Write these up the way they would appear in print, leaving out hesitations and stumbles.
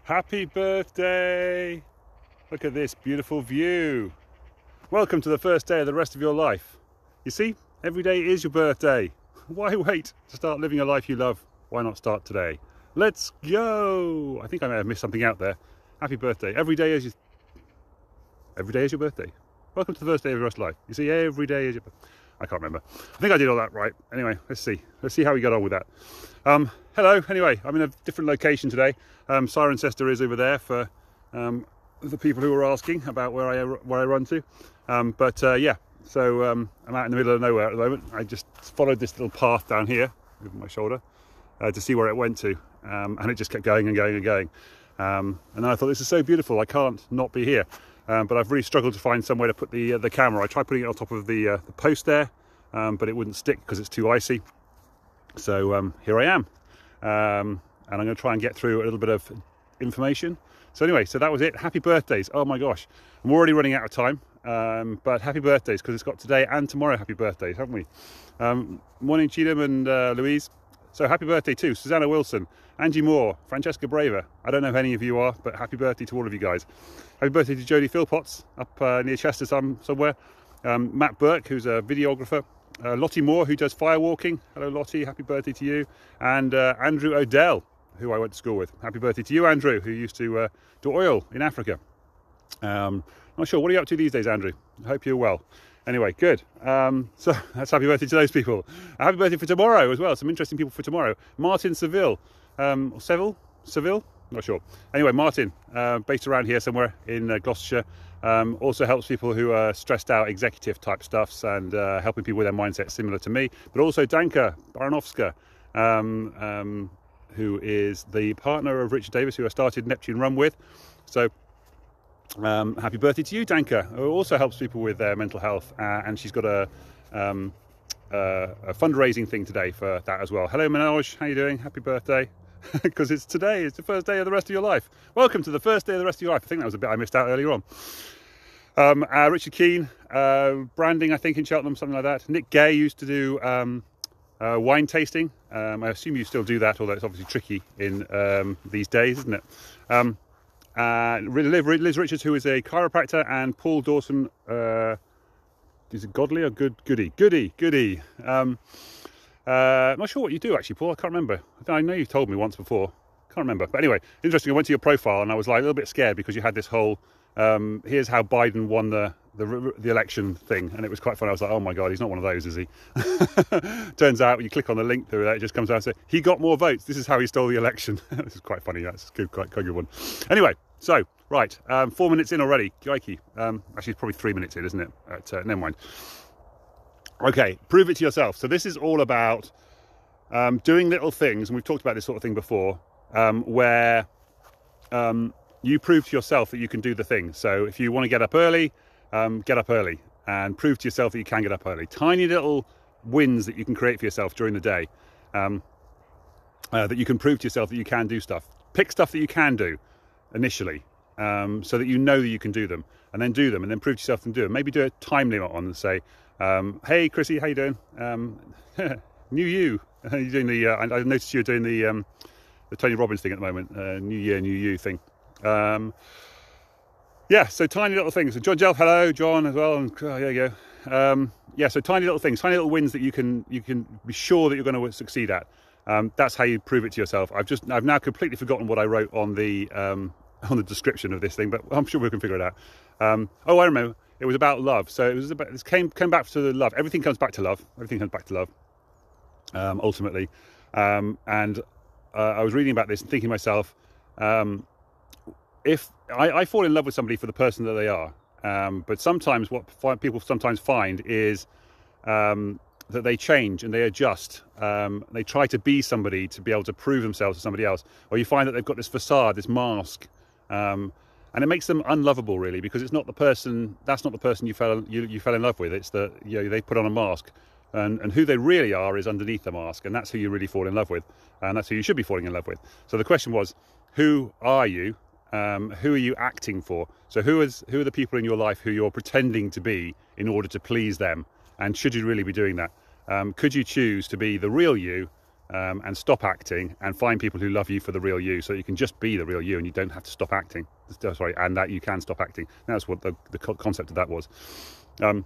Happy birthday! Look at this beautiful view. Welcome to the first day of the rest of your life. You see, every day is your birthday. Why wait to start living a life you love? Why not start today? Let's go! I think I may have missed something out there. Happy birthday. Every day is your birthday. Welcome to the first day of your rest of life. You see, every day is your birthday. I can't remember. I think I did all that right. Anyway, let's see how we got on with that. Hello. Anyway, I'm in a different location today. Cirencester is over there for the people who were asking about where I run to. Yeah, so I'm out in the middle of nowhere at the moment. I just followed this little path down here over my shoulder to see where it went to, and it just kept going and going and going. And then I thought, this is so beautiful, I can't not be here. But I've really struggled to find somewhere to put the camera. I tried putting it on top of the post there, but it wouldn't stick because it's too icy. So here I am, and I'm going to try and get through a little bit of information. So anyway, so that was it. Happy birthdays. Oh my gosh, I'm already running out of time, but happy birthdays, because it's got today and tomorrow happy birthdays, haven't we? Morning, Cheatham and Louise. So happy birthday to Susannah Wilson, Angie Moore, Francesca Braver. I don't know if any of you are, but happy birthday to all of you guys. Happy birthday to Jodie Philpotts up near Chester somewhere. Matt Burke, who's a videographer. Lottie Moore, who does firewalking. Hello Lottie, happy birthday to you. And Andrew Odell, who I went to school with. Happy birthday to you, Andrew, who used to do oil in Africa. Not sure, what are you up to these days, Andrew? I hope you're well. Anyway, good. So that's happy birthday to those people. Happy birthday for tomorrow as well. Some interesting people for tomorrow. Martin Seville. Seville? Not sure. Anyway, Martin, based around here somewhere in Gloucestershire, also helps people who are stressed out, executive type stuffs, and helping people with their mindset similar to me. But also Danka Baranowska, who is the partner of Richard Davis, who I started Neptune Run with. So happy birthday to you, Danka, who also helps people with their mental health, and she's got a fundraising thing today for that as well. Hello Manoj, how you doing? Happy birthday. Because it's today, it's the first day of the rest of your life. Welcome to the first day of the rest of your life. I think that was a bit I missed out earlier on. Richard Keane, branding, I think, in Cheltenham, something like that. Nick Gay used to do wine tasting. I assume you still do that, although it's obviously tricky in these days, isn't it? Liz Richards, who is a chiropractor, and Paul Dawson, is it Godley or Goody? I'm not sure what you do actually, Paul. I can't remember. I know you've told me once before. Can't remember. But anyway, interesting. I went to your profile and I was like a little bit scared because you had this whole here's how Biden won the election thing, and it was quite fun. I was like, oh my god, he's not one of those, is he? Turns out when you click on the link through that, it just comes out and says he got more votes. This is how he stole the election. This is quite funny. That's good, quite good one. Anyway, so right, 4 minutes in already. Crikey. Actually, it's probably 3 minutes in, isn't it? Never mind. Okay, prove it to yourself. So this is all about doing little things, and we've talked about this sort of thing before, where you prove to yourself that you can do the thing. So if you want to get up early and prove to yourself that you can get up early. Tiny little wins that you can create for yourself during the day, that you can prove to yourself that you can do stuff. Pick stuff that you can do initially, so that you know that you can do them, and then do them, and then prove to yourself and do them. Maybe do a time limit on and say, hey Chrissy, how you doing? New you. You're doing the I noticed you're doing the Tony Robbins thing at the moment, new year, new you thing. Yeah, so tiny little things. And John Jelf, hello, John as well, and there you go. Yeah, so tiny little things, tiny little wins that you can be sure that you're going to succeed at. That's how you prove it to yourself. I've now completely forgotten what I wrote on the description of this thing, but I'm sure we can figure it out. Oh, I remember. It was about love. So it was about, this came back to the love. Everything comes back to love. Everything comes back to love, ultimately. And I was reading about this and thinking to myself, if I fall in love with somebody for the person that they are, but sometimes what people sometimes find is that they change and they adjust. They try to be somebody to be able to prove themselves to somebody else, or you find that they've got this facade, this mask. And it makes them unlovable, really, because it's not the person. That's not the person you fell in love with. It's the they put on a mask, and who they really are is underneath the mask, and that's who you really fall in love with, and that's who you should be falling in love with. So the question was, who are you? Who are you acting for? So who are the people in your life who you're pretending to be in order to please them? And should you really be doing that? Could you choose to be the real you and stop acting, and find people who love you for the real you, so you can just be the real you and you don't have to stop acting. Sorry, and that you can stop acting. That's what the concept of that was. And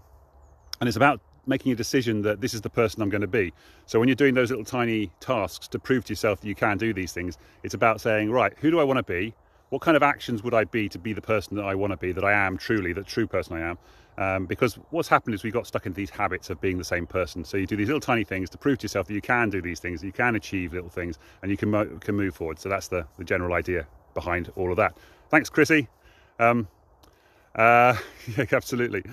it's about making a decision that this is the person I'm going to be. So when you're doing those little tiny tasks to prove to yourself that you can do these things, it's about saying, right, who do I want to be? What kind of actions would I be to be the person that I want to be, that I am truly, the true person I am? Because what's happened is we got stuck into these habits of being the same person. So you do these little tiny things to prove to yourself that you can do these things, that you can achieve little things, and you can move forward. So that's the general idea behind all of that. Thanks, Chrissy. Yeah, absolutely.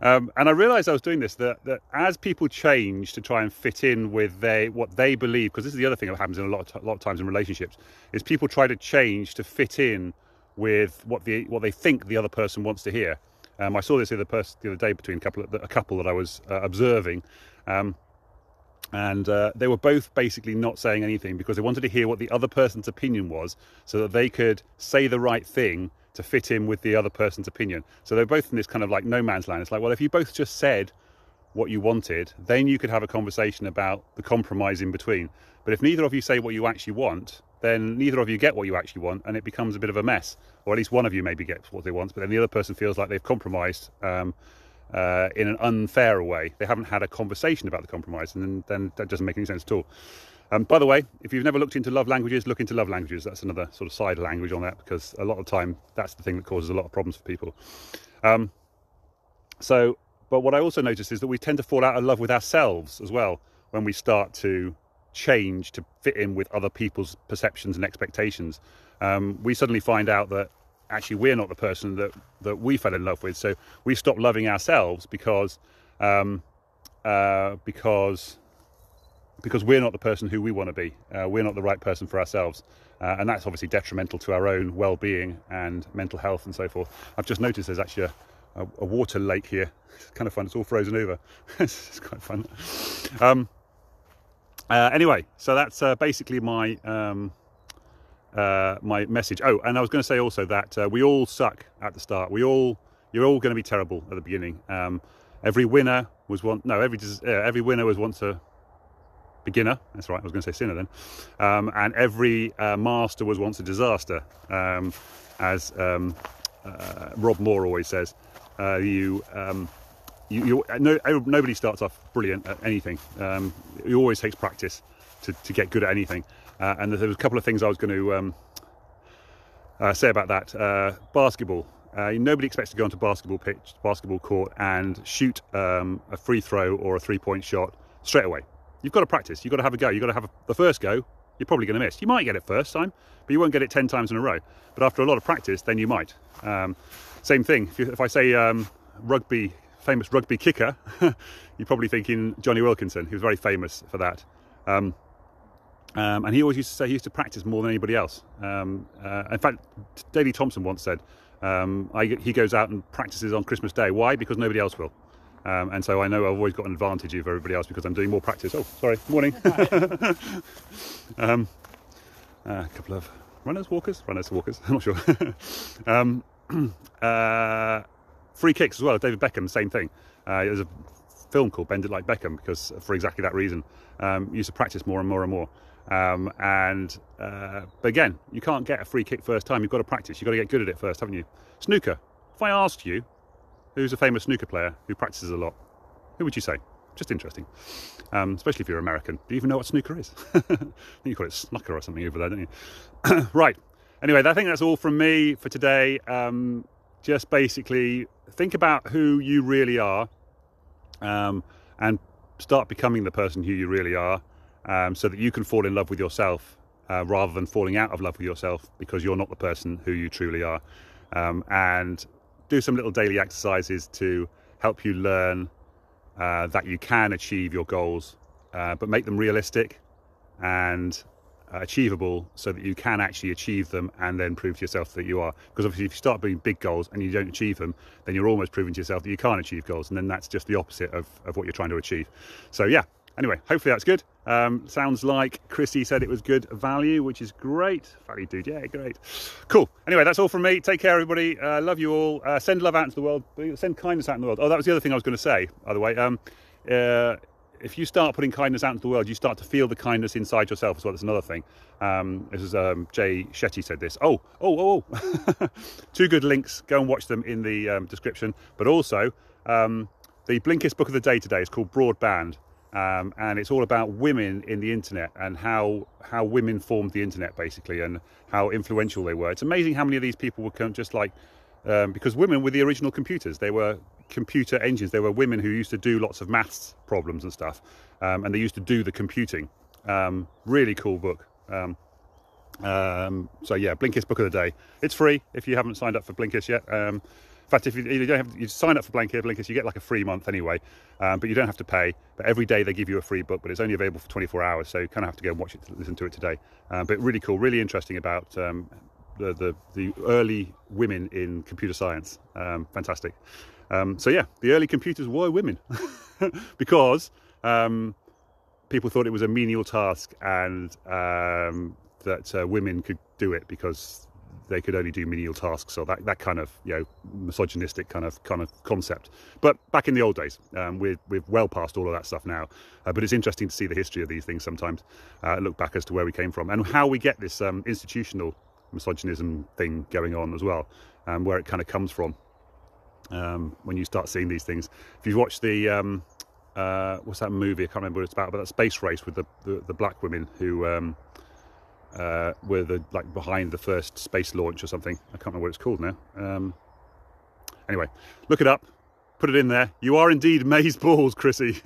And I realised I was doing this, that as people change to try and fit in with what they believe, because this is the other thing that happens in a lot of times in relationships, is people try to change to fit in with what they think the other person wants to hear. I saw this the other day between a couple that I was observing, and they were both basically not saying anything because they wanted to hear what the other person's opinion was, so that they could say the right thing to fit in with the other person's opinion. So they're both in this kind of like no man's land. It's like, well, if you both just said what you wanted, then you could have a conversation about the compromise in between. But if neither of you say what you actually want, then neither of you get what you actually want, and it becomes a bit of a mess. Or at least one of you maybe gets what they want, but then the other person feels like they've compromised in an unfair way. They haven't had a conversation about the compromise, and then that doesn't make any sense at all. By the way, if you've never looked into love languages, look into love languages. That's another sort of side language on that, because a lot of time that's the thing that causes a lot of problems for people. But what I also noticed is that we tend to fall out of love with ourselves as well when we start to change to fit in with other people's perceptions and expectations. We suddenly find out that actually we're not the person that we fell in love with. So we stop loving ourselves because we're not the person who we want to be. We're not the right person for ourselves. And that's obviously detrimental to our own well-being and mental health and so forth. I've just noticed there's actually a water lake here. It's kind of fun. It's all frozen over. It's quite fun. Anyway, so that's basically my my message. Oh, and I was going to say also that we all suck at the start. You're all going to be terrible at the beginning. Every winner was once a beginner. That's right. I was going to say sinner then. And every master was once a disaster, as Rob Moore always says. Nobody starts off brilliant at anything. It always takes practice to get good at anything. And there was a couple of things I was going to say about that. Basketball. Nobody expects to go onto basketball court and shoot a free throw or a three-point shot straight away. You've got to practice. You've got to have a go. You've got to have the first go. You're probably going to miss. You might get it first time, but you won't get it 10 times in a row. But after a lot of practice, then you might. Same thing. If I say famous rugby kicker, you're probably thinking Johnny Wilkinson. He was very famous for that. And he always used to say he used to practice more than anybody else. In fact, Daley Thompson once said he goes out and practices on Christmas Day. Why? Because nobody else will. And so I know I've always got an advantage over everybody else because I'm doing more practice. Oh, sorry. Morning. A couple of walkers. I'm not sure. Free kicks as well. David Beckham, same thing. There's a film called Bend It Like Beckham because for exactly that reason. Used to practice more and more and more. But again, you can't get a free kick first time. You've got to practice. You've got to get good at it first, haven't you? Snooker. If I asked you who's a famous snooker player who practices a lot, who would you say? Just interesting. Especially if you're American. Do you even know what snooker is? I think you call it snooker or something over there, don't you? Right. Anyway, I think that's all from me for today. Just basically think about who you really are, and start becoming the person who you really are, so that you can fall in love with yourself rather than falling out of love with yourself because you're not the person who you truly are. And do some little daily exercises to help you learn that you can achieve your goals, but make them realistic and achievable so that you can actually achieve them and then prove to yourself that you are. Because obviously if you start doing big goals and you don't achieve them, then you're almost proving to yourself that you can't achieve goals, and then that's just the opposite of what you're trying to achieve. So yeah, anyway, hopefully that's good. Sounds like Chrissy said it was good value, which is great. Value dude, yeah, great. Cool. Anyway, that's all from me. Take care, everybody. Love you all. Send love out into the world. Send kindness out in the world. Oh, that was the other thing I was going to say, by the way. if you start putting kindness out into the world, you start to feel the kindness inside yourself as well. That's another thing. This is Shetty said this. Oh. 2 good links. Go and watch them in the description. But also, the Blinkist book of the day today is called Broadband. And it's all about women in the internet and how women formed the internet, basically, and how influential they were. It's amazing how many of these people were just like, because women were the original computers. They were computer engines. They were women who used to do lots of maths problems and stuff, and they used to do the computing. Really cool book. So yeah, Blinkist book of the day. It's free if you haven't signed up for Blinkist yet. In fact, if you don't have, you sign up for Blinkist, you get like a free month anyway, but you don't have to pay. But every day they give you a free book, but it's only available for 24 hours, so you kind of have to go and watch it, listen to it today. But really cool, really interesting about the early women in computer science. Fantastic. So yeah, the early computers were women because people thought it was a menial task, and that women could do it because they could only do menial tasks, or that kind of, you know, misogynistic kind of concept. But back in the old days, we're well past all of that stuff now. But it's interesting to see the history of these things sometimes, look back as to where we came from and how we get this institutional misogynism thing going on as well, where it kind of comes from. When you start seeing these things, if you watch the what's that movie? I can't remember what it's about, but that space race with the black women who were behind the first space launch or something. I can't remember what it's called now. Anyway, look it up, put it in there. You are indeed Maze Balls, Chrissy.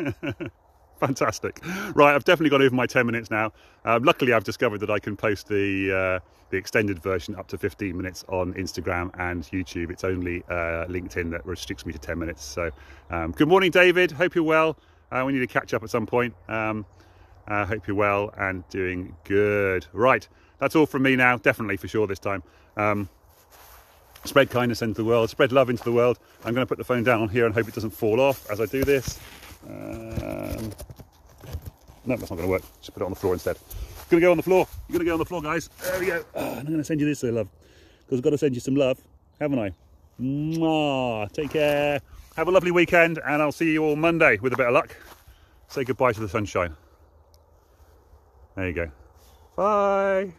Fantastic. Right, I've definitely gone over my 10 minutes now. Luckily, I've discovered that I can post the extended version up to 15 minutes on Instagram and YouTube. It's only LinkedIn that restricts me to 10 minutes. So, good morning, David. Hope you're well. We need to catch up at some point. Hope you're well and doing good. Right, that's all from me now. Definitely, for sure, this time. Spread kindness into the world. Spread love into the world. I'm going to put the phone down here and hope it doesn't fall off as I do this. No, that's not going to work. Just put it on the floor instead. It's going to go on the floor. You're going to go on the floor, guys. There we go. Oh, I'm going to send you this, love, because I've got to send you some love, haven't I? Mwah. Take care. Have a lovely weekend, and I'll see you all Monday with a bit of luck. Say goodbye to the sunshine. There you go. Bye.